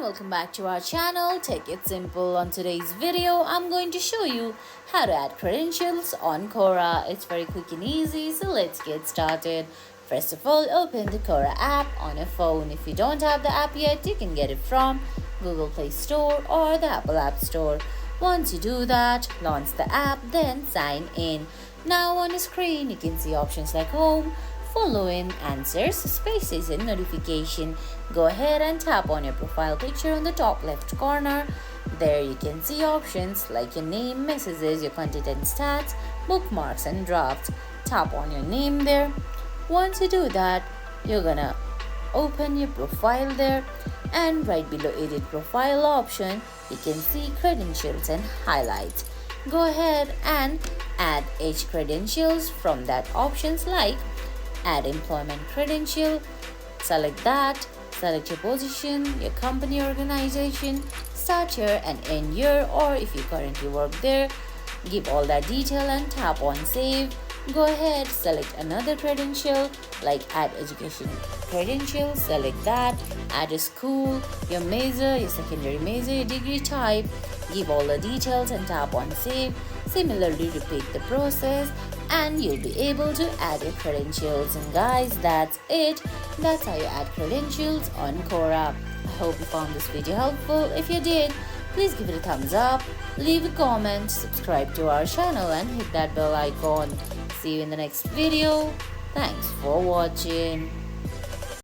welcome back to our channel. Take it simple. On today's video, I'm going to show you how to add credentials on Quora. It's very quick and easy, so let's get started. First of all, open the Quora app on your phone. If you don't have the app yet, you can get it from Google Play Store or the Apple App Store. Once you do that, launch the app, then sign in. Now on the screen, you can see options like Home, Following, Answers, Spaces, and Notification. Go ahead and tap on your profile picture on the top left corner. There you can see options like your name, messages, your content and stats, bookmarks and drafts. Tap on your name there. Once you do that, you're gonna open your profile there, and right below edit profile option, you can see credentials and highlights. Go ahead and add each credentials from that options like add employment credential. Select that, select your position, your company organization, start year and end year, or if you currently work there, give all that detail and tap on save. Go ahead, select another credential like add education credential, select that, add a school, your major, your secondary major, your degree type, give all the details and tap on save. Similarly, repeat the process and you'll be able to add your credentials. And guys, that's it. That's how you add credentials on Quora. I hope you found this video helpful. If you did, please give it a thumbs up, leave a comment, subscribe to our channel and hit that bell icon. See you in the next video. Thanks for watching.